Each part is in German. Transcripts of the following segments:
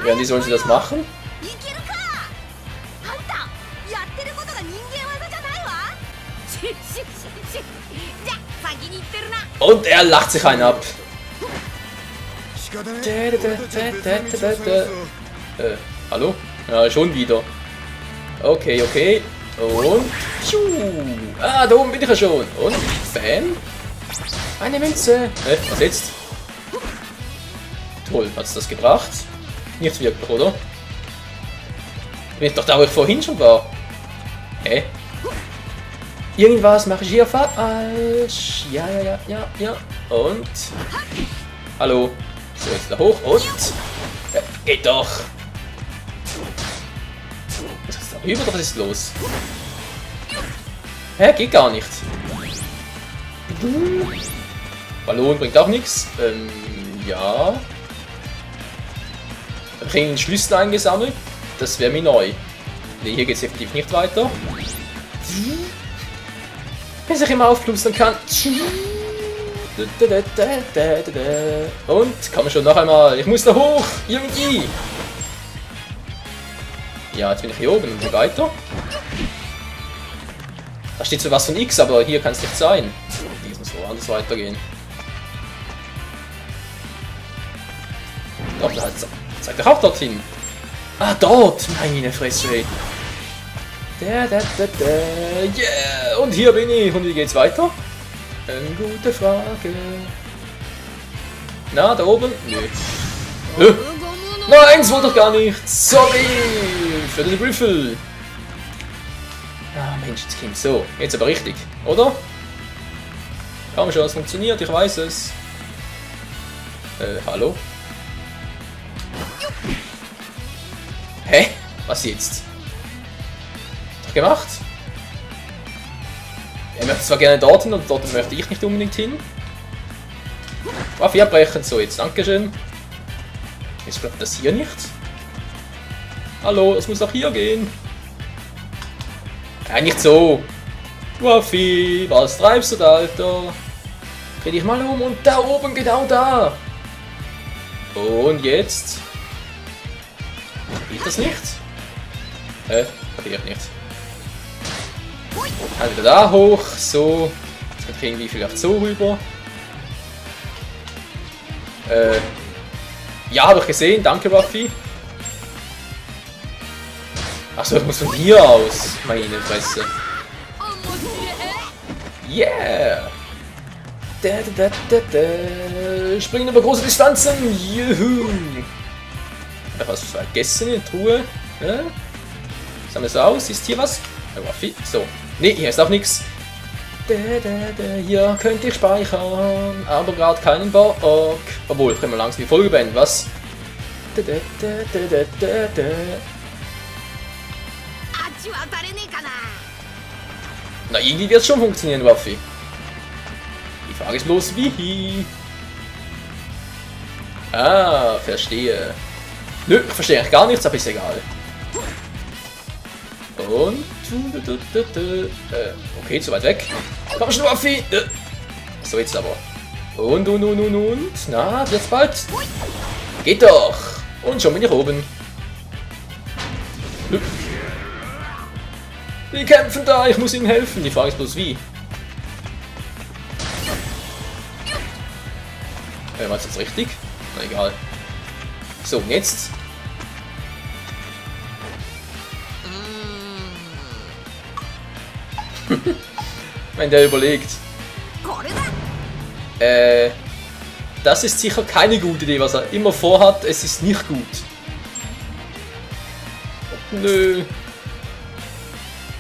Ja, wie sollen sie das machen? Und er lacht sich einen ab. Hallo? Ja, schon wieder. Okay, okay. Und... Ah, da oben bin ich ja schon. Und... Bam. Eine Münze. Was jetzt? Toll, hat es das gebracht? Nicht wirklich, oder? Bin ich doch da, wo ich vorhin schon war. Hä? Irgendwas mache ich hier falsch. Ja. Und... Hallo. So, jetzt da hoch und... geht doch. Ist das da rüber oder was ist los? Hä? Geht gar nicht. Ballon bringt auch nichts. Ja. Wir kriegen den Schlüssel eingesammelt. Das wäre mir neu. Ne, hier geht es effektiv nicht weiter. Bis ich immer aufplustern kann. Und komm schon noch einmal. Ich muss da hoch. Irgendwie. Ja, jetzt bin ich hier oben. Und weiter. Da steht so was von X, aber hier kann es nicht sein. Hier muss woanders weitergehen. Doch, da zeigt doch auch dorthin. Ah, dort! Meine Fresse, ey. Yeah! Und hier bin ich. Und wie geht's weiter? Gute Frage. Na, da oben? Nö. Nein, das wollte doch gar nicht. Sorry für den Griffel. Ah, Menschenskind. So, jetzt aber richtig, oder? Komm schon, es funktioniert, ich weiß es. Hallo? Hä? Was jetzt? Doch gemacht? Er möchte zwar gerne dorthin und dort möchte ich nicht unbedingt hin. Waffe abbrechen, so jetzt, dankeschön. Jetzt klappt das hier nicht. Hallo, es muss auch hier gehen. Ja, nicht so. Waffi, was treibst du da, Alter? Dreh dich mal um und da oben, genau da. Und jetzt? Geht das nicht? Kapiert nicht. Also wieder da hoch, so. Jetzt kriegen wir vielleicht so rüber. Ja, habe ich gesehen, danke Waffi. Achso, ich muss von hier aus. Meine Fresse. Yeah! Springen über große Distanzen! Juhu! Ich habe was vergessen in der Truhe. Schauen wir so aus. Ist hier was? Waffi. So. Ne, hier ist auch nichts. Hier könnte ich speichern, aber gerade keinen Bock. Obwohl, ich kann mal langsam die Folge beenden, was? Na, irgendwie wird es schon funktionieren, Waffi. Die Frage ist bloß, wie? Ah, verstehe. Nö, ich verstehe eigentlich gar nichts, aber ist egal. Und... okay, zu weit weg. Komm schon, Waffi! So, jetzt aber. Und... Na, jetzt bald? Geht doch! Und schon bin ich oben. Die kämpfen da, ich muss ihnen helfen. Die Frage ist bloß wie. War das jetzt richtig? Na egal. So, und jetzt? Wenn der überlegt. Das ist sicher keine gute Idee, was er immer vorhat. Es ist nicht gut. Nö.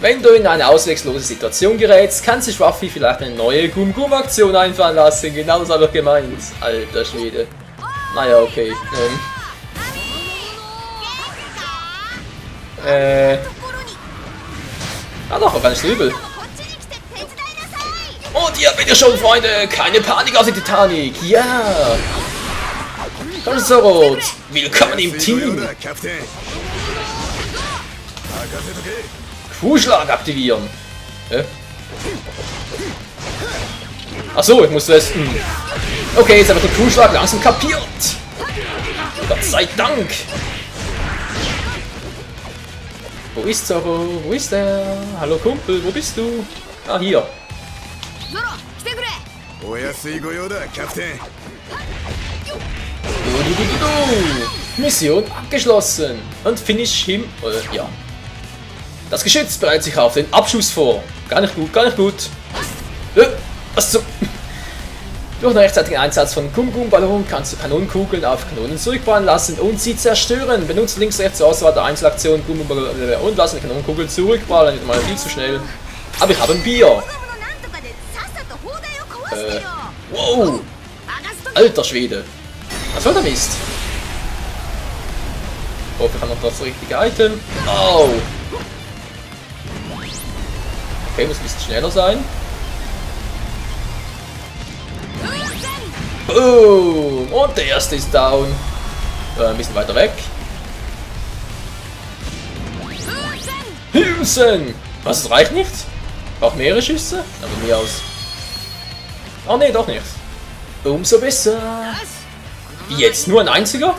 Wenn du in eine auswegslose Situation gerätst, kann sich Waffi vielleicht eine neue Gum-Gum-Aktion einfallen lassen. Genau das habe ich gemeint. Alter Schwede. Naja, okay. Ah doch, gar nicht so übel. Und hier bitte schon, Freunde. Keine Panik auf die Titanic. Ja. Komm so rot. Willkommen im Team. Kuhschlag aktivieren. Achso, ich muss das. Okay, jetzt habe ich den Kuhschlag langsam kapiert. Gott sei Dank. Wo ist Zoro? Wo ist er? Hallo Kumpel, wo bist du? Ah, hier. Mission abgeschlossen. Und finish him. Ja. Das Geschütz bereitet sich auf den Abschuss vor. Gar nicht gut, gar nicht gut. Was zum... Durch den rechtzeitigen Einsatz von Gum-Gum-Ballon kannst du Kanonenkugeln auf Kanonen zurückballen lassen und sie zerstören. Benutze links, rechts zur Auswahl der Einzelaktion Gum-Gum-Ballon und lasse die Kanonenkugeln zurückballen. Mal viel zu schnell. Aber ich habe ein Bier. Wow. Alter Schwede. Was soll der Mist? Ich hoffe, ich habe noch das richtige Item. Oh. Okay, muss ein bisschen schneller sein. Boom! Und der erste ist down. Ein bisschen weiter weg. Hülsen! Was, es reicht nicht? Braucht mehrere Schüsse? Aber mir aus. Oh ne, doch nicht. Umso besser. Wie jetzt? Nur ein einziger?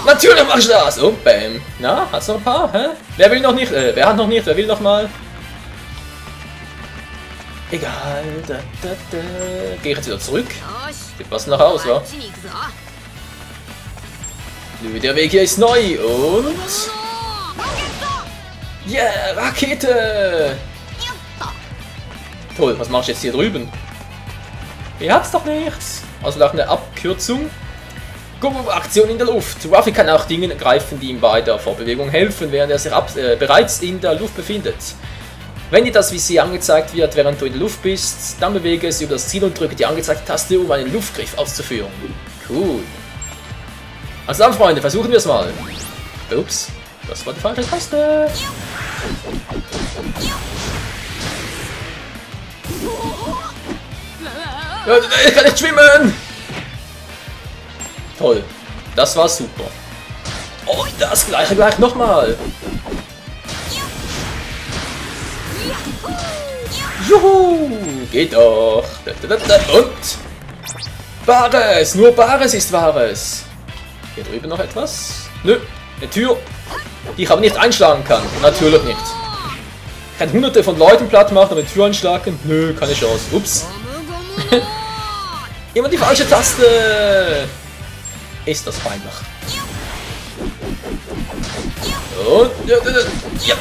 Natürlich mach ich das! Und bam! Na, hat's noch ein paar? Hä? Wer will noch nicht? Wer hat noch nicht? Wer will noch mal? Egal. Geh ich jetzt wieder zurück? Sieht was noch aus, wa? Der Weg hier ist neu und... Yeah, Rakete! Toll, was mach ich jetzt hier drüben? Hier hat's doch nichts. Also nach einer Abkürzung. Aktion in der Luft. Ruffy kann auch Dinge greifen, die ihm bei der Vorbewegung helfen, während er sich bereits in der Luft befindet. Wenn dir das Visier angezeigt wird, während du in der Luft bist, dann bewege es über das Ziel und drücke die angezeigte Taste, um einen Luftgriff auszuführen. Cool. Also dann, Freunde, versuchen wir es mal. Ups, das war die falsche Taste. Ich kann nicht schwimmen! Toll, das war super. Und das gleiche gleich nochmal. Juhu, geht doch. Und Bares, nur Bares ist Wahres. Hier drüben noch etwas? Nö, eine Tür, die ich aber nicht einschlagen kann. Natürlich nicht. Ich kann hunderte von Leuten platt machen, aber eine Tür einschlagen? Nö, keine Chance. Ups. Immer die falsche Taste. Ist das peinlich. Und... Ja.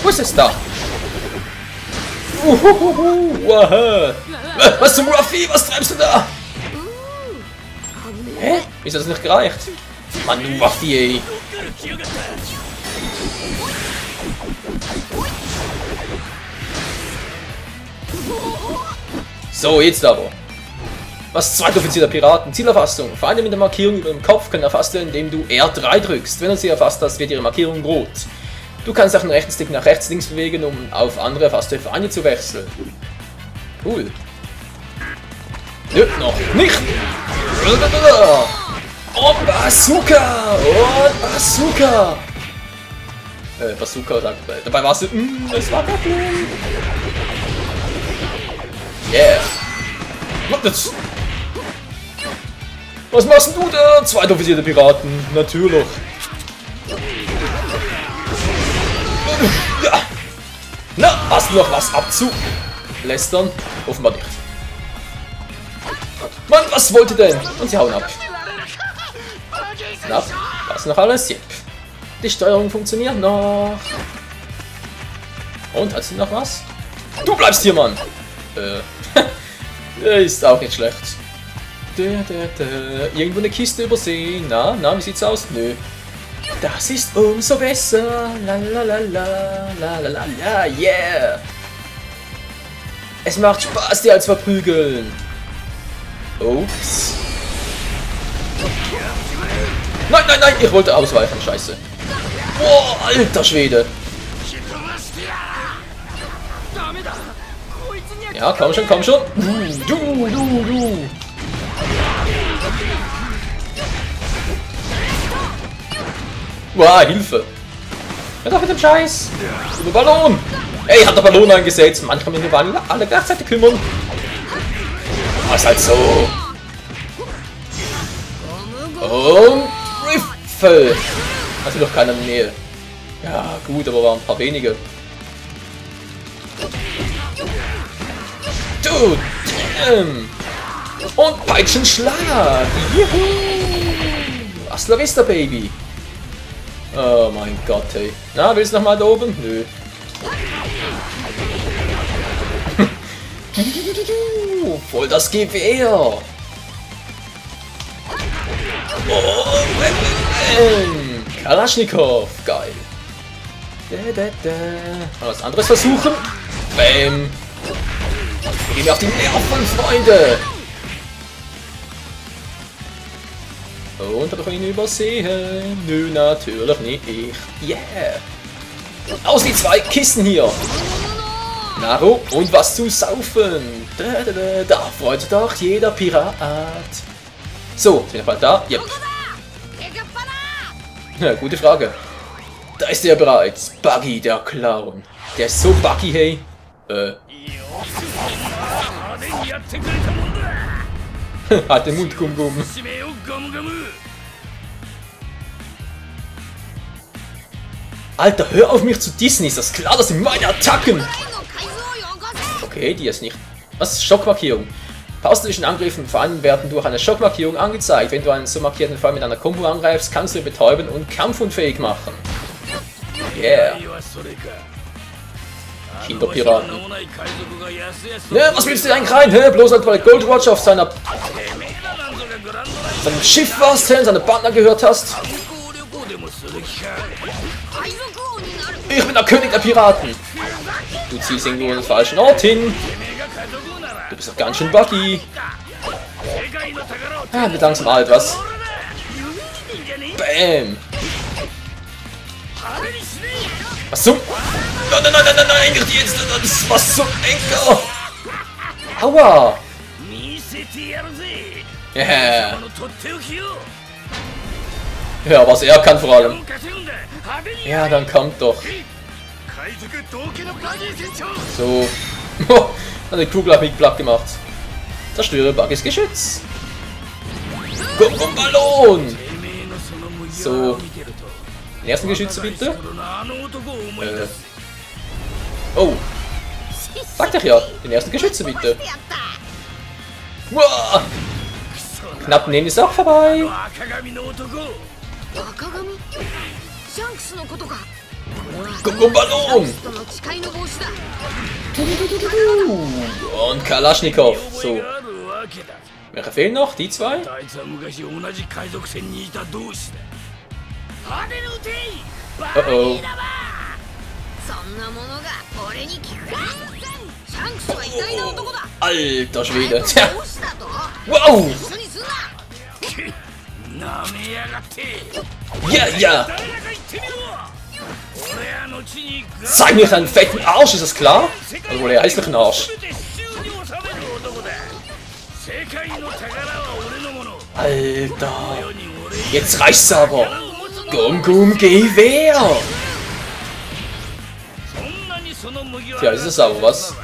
Wo ist es da? Was zum Ruffy? Was treibst du da? Hä? Ist das nicht gereicht? Mann, du Ruffy, ey. So, jetzt aber. Was Zweitoffizier der Piraten? Zielerfassung. Feinde mit der Markierung über dem Kopf können erfasst werden, indem du R3 drückst. Wenn du sie erfasst hast, wird ihre Markierung rot. Du kannst auch den rechten Stick nach rechts links bewegen, um auf andere erfasste Feinde zu wechseln. Cool. Nö, noch nicht. Und Bazooka! Und Bazooka! Bazooka sagt, dabei warst du, es war Goblin. Yeah. Was machst du da? Zweitoffizier der Piraten. Natürlich. Ja. Na, hast du noch was abzulästern? Offenbar nicht. Mann, was wollte denn? Und sie hauen ab. Na, was noch alles? Yep. Die Steuerung funktioniert noch. Und, hat sie noch was? Du bleibst hier, Mann! Ist auch nicht schlecht. Irgendwo eine Kiste übersehen. Na, wie sieht's aus? Nö. Das ist umso besser. La, yeah. Es macht Spaß, die als verprügeln. Ups. Nein, ich wollte ausweichen, scheiße. Boah, alter Schwede. Ja, komm schon. Du. Wow, Hilfe. Hör doch mit dem Scheiß. Über Ballon. Ey, hat der Ballon eingesetzt. Manchmal müssen wir alle gleichzeitig kümmern. Was halt so. Und Riffel. Also doch keiner in der Nähe. Ja, gut, aber waren ein paar wenige. Dude, damn. Und Peitschenschlag. Juhu. Hasta la vista, Baby. Oh mein Gott, hey. Na, willst du nochmal da oben? Nö. Voll das Gewehr. Oh, Kalaschnikow. Geil. Mal was anderes versuchen. Bam. Gehen wir auf die Nerven, Freunde. Und habe ich ihn übersehen? Nö, natürlich nicht. Yeah. Aus die 2 Kisten hier. Naru und was zu saufen. Da freut doch jeder Pirat. So, sind wir bald da? Yep. Ja, gute Frage. Da ist er bereits. Buggy, der Clown. Der ist so buggy, hey. Halt den Mund, Gum-Gum. Alter, hör auf mich zu dissen. Ist das klar? Das sind meine Attacken. Okay, die ist nicht. Was? Schockmarkierung. Pausen zwischen Angriffen vor allem werden durch eine Schockmarkierung angezeigt. Wenn du einen so markierten Fall mit einer Combo angreifst, kannst du ihn betäuben und kampfunfähig machen. Yeah. Kinderpiraten. Ne, was willst du eigentlich rein? Hä? Bloß weil Gold Watch auf seinem Schiff warst, hä? Seine Partner gehört hast. Ich bin der König der Piraten. Du ziehst irgendwo den falschen Ort hin. Du bist doch ganz schön buggy. Ja, wird langsam alt, was? Bam. Was zum? Nein, nein, nein, nein, nein, jetzt, das was zum Enker. Aua. Yeah. Ja, was er kann vor allem. Ja, dann kommt doch. So. Hat die Kugel mich platt gemacht. Zerstöre Buggys Geschütz. Ballon. So. Den ersten Geschütze bitte. Oh. Sag doch ja. Den ersten Geschütze bitte. Wow. Knapp neben ist auch vorbei. Ballon. Und Kalaschnikow. So. Welche fehlen noch? Die 2? Oh oh. Alter Schwede. Tja. Wow. Ja, ja. Zeig mir deinen fetten Arsch, ist das klar? Also wohl der hässlichen Arsch. Alter. Jetzt reicht's aber. Gum Gewehr. Tja, ist es aber was?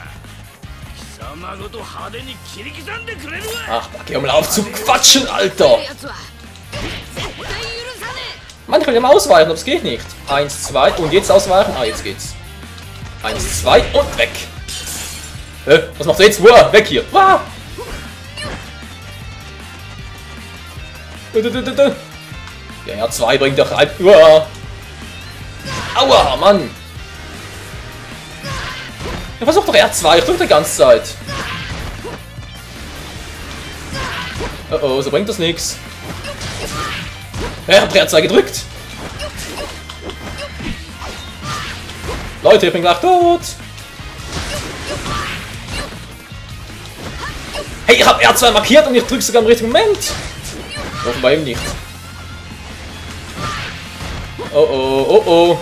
Ach, geh mal auf zu quatschen, Alter. Mann, ich will ja mal ausweichen, aber es geht nicht. 1, 2 und jetzt ausweichen. Ah, jetzt geht's. 1, 2 und weg. Was macht er jetzt? Wow, weg hier. Wow. Ja, 2 bringt doch ein. Wow. Aua, Mann. Ja, versuch doch R2, ich drück die ganze Zeit. Oh oh, so bringt das nichts. Er hat R2 gedrückt. Leute, ich bin gleich tot. Hey, ich habe R2 markiert und ich drücke sogar im richtigen Moment. Offenbar eben nicht. Oh oh, oh oh.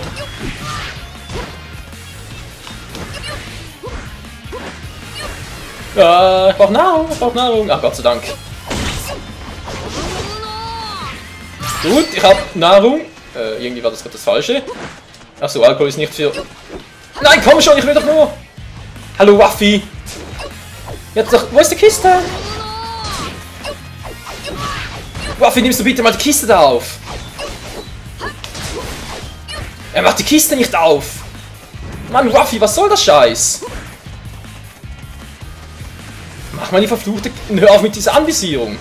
Ja, ich brauche Nahrung, ich brauche Nahrung. Ach, Gott sei Dank. Gut, ich habe Nahrung. Irgendwie war das gerade das Falsche. Achso, Alkohol ist nicht für... Nein, komm schon, ich will doch nur... Hallo, Waffi. Jetzt doch... Wo ist die Kiste? Ruffy, nimmst du bitte mal die Kiste da auf? Er macht die Kiste nicht auf! Mann, Ruffy, was soll das Scheiß? Mach mal die verfluchte... Hör auf mit dieser Anvisierung!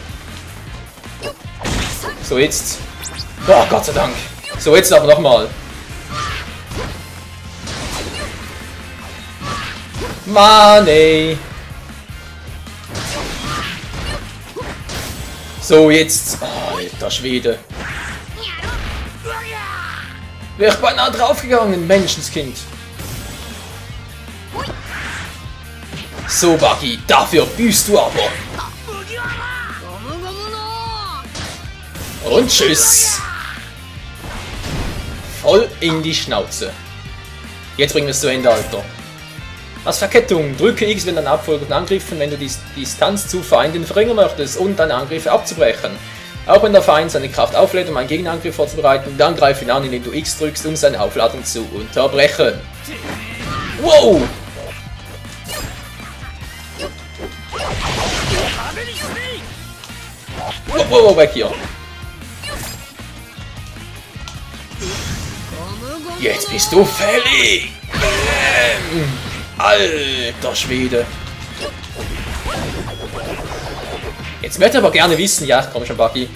So, jetzt... Oh, Gott sei Dank! So, jetzt aber nochmal! Mann, ey! So, jetzt... Oh, alter Schwede! Wäre ich beinahe draufgegangen, Menschenskind! So, Buggy, dafür büßt du aber! Und tschüss! Voll in die Schnauze! Jetzt bringen wir es zu Ende, Alter! Als Verkettung, drücke X, wenn dein Abfolge von Angriffen, wenn du die Distanz zu Feinden verringern möchtest und deine Angriffe abzubrechen. Auch wenn der Feind seine Kraft auflädt, um einen Gegenangriff vorzubereiten, dann greif ihn an, indem du X drückst, um seine Aufladung zu unterbrechen. Wow! Wow, weg hier! Jetzt bist du fällig! Alter Schwede! Jetzt möchte ich aber gerne wissen, ja, komm schon, Buggy,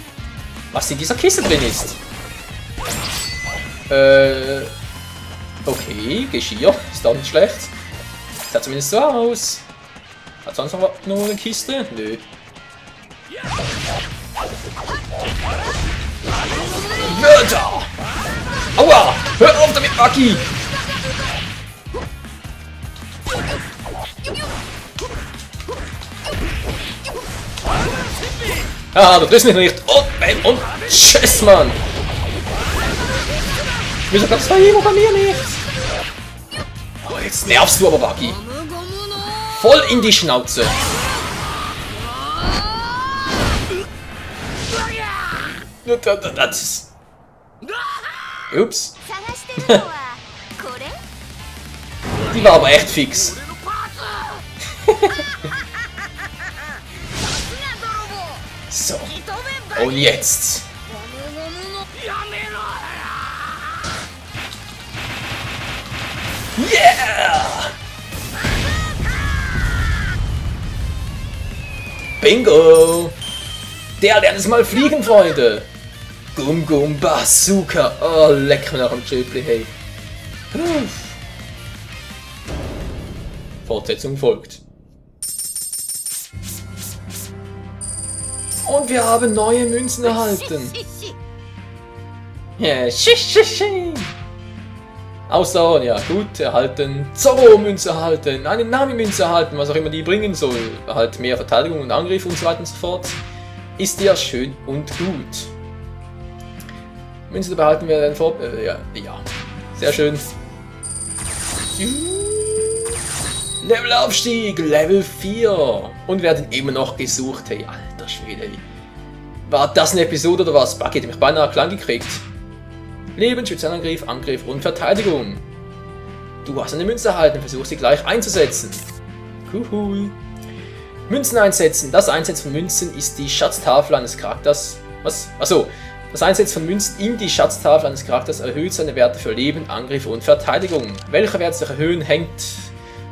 was in dieser Kiste drin ist. Okay, Geschirr, ist doch nicht schlecht. Sieht zumindest so aus. Hat sonst noch nur eine Kiste? Nö. Wörter! Aua! Hör auf damit, Buggy! Ah, du triffst mich nicht! Und bam! Und tschüss, Mann! Wieso gab's da jemand bei mir nicht? Oh, jetzt nervst du aber, Buggy! Voll in die Schnauze! Das ist... Ups! Die war aber echt fix! So. Und jetzt. Yeah! Bingo! Der lernt es mal fliegen, Freunde! Gum Gum Bazooka! Oh, leck mir nach dem Chipli, hey! Fortsetzung folgt. Und wir haben neue Münzen erhalten. Ja, Außer, ja gut, erhalten. Zorro-Münze erhalten. Eine Nami-Münze erhalten, was auch immer die bringen soll. Halt mehr Verteidigung und Angriff und so weiter und so fort. Ist ja schön und gut. Münzen behalten wir dann vor. Ja. Sehr schön. Levelaufstieg, Level 4. Und werden immer noch gesucht. Hey, alter Schwede. War das eine Episode oder was? Buggy hat mich beinahe klein gekriegt. Leben, Spezialangriff, Angriff und Verteidigung. Du hast eine Münze erhalten, versuch sie gleich einzusetzen. Cool. Münzen einsetzen. Das Einsetzen von Münzen ist die Schatztafel eines Charakters. Was? Achso. Das Einsetzen von Münzen in die Schatztafel eines Charakters erhöht seine Werte für Leben, Angriff und Verteidigung. Welcher Wert sich erhöhen, hängt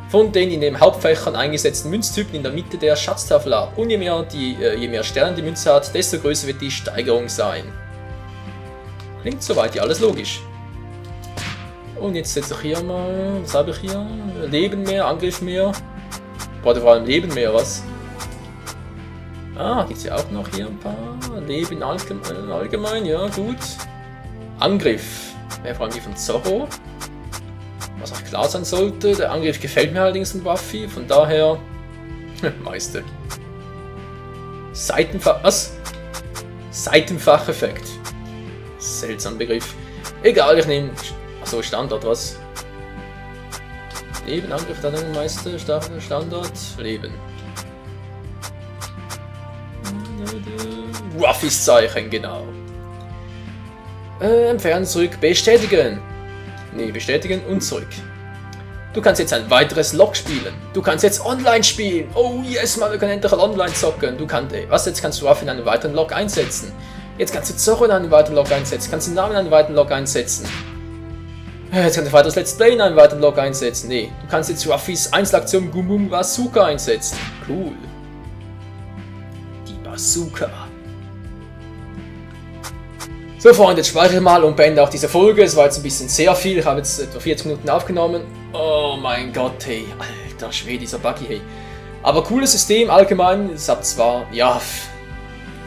von den in den Hauptfächern eingesetzten Münztypen in der Mitte der Schatztafel ab. Und je mehr Sterne die Münze hat, desto größer wird die Steigerung sein. Klingt soweit ja alles logisch. Und jetzt setze ich hier mal, was habe ich hier? Leben mehr, Angriff mehr. Braucht vor allem Leben mehr, was? Ah, gibt es ja auch noch hier ein paar. Leben allgemein, ja gut. Angriff. Wäre vor allem die von Zorro. Was auch klar sein sollte. Der Angriff gefällt mir allerdings von Ruffy, von daher... Meister. Was? Seitenfacheffekt. Seltsamer Begriff. Egal, ich nehme... Achso, Standard, was? Leben, Angriff, dann Meister, Standard, Leben. Ruffys Zeichen, genau. Entfernen, zurück, bestätigen. Ne, bestätigen und zurück. Du kannst jetzt ein weiteres Log spielen. Du kannst jetzt online spielen. Oh yes, man, wir können endlich online zocken. Jetzt kannst du Ruffy in einen weiteren Log einsetzen. Jetzt kannst du Zorro in einen weiteren Log einsetzen, kannst du Namen in einen weiteren Log einsetzen. Jetzt kannst du weiteres Let's Play in einen weiteren Log einsetzen. Nee, du kannst jetzt Ruffys Einzelaktion Boom Boom Bazooka einsetzen. Cool. Die Bazooka. So Freunde, jetzt speichere ich mal und beende auch diese Folge. Es war jetzt ein bisschen sehr viel, ich habe jetzt etwa 40 Minuten aufgenommen. Oh mein Gott, hey, alter Schwede, dieser Buggy, hey. Aber cooles System allgemein, es hat zwar, ja,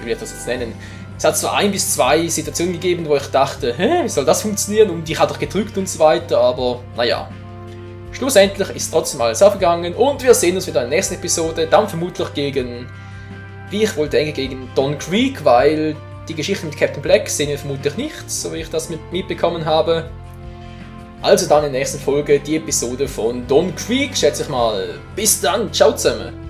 wie will ich das jetzt nennen? Es hat zwar 1 bis 2 Situationen gegeben, wo ich dachte, hä, wie soll das funktionieren? Und ich hatte doch gedrückt und so weiter, aber naja. Schlussendlich ist trotzdem alles aufgegangen und wir sehen uns wieder in der nächsten Episode, dann vermutlich gegen, wie ich wohl denke, gegen Don Krieg, weil die Geschichte mit Captain Black sehen wir vermutlich nicht, so wie ich das mitbekommen habe. Also dann in der nächsten Folge die Episode von Don Krieg, schätze ich mal. Bis dann, ciao zusammen!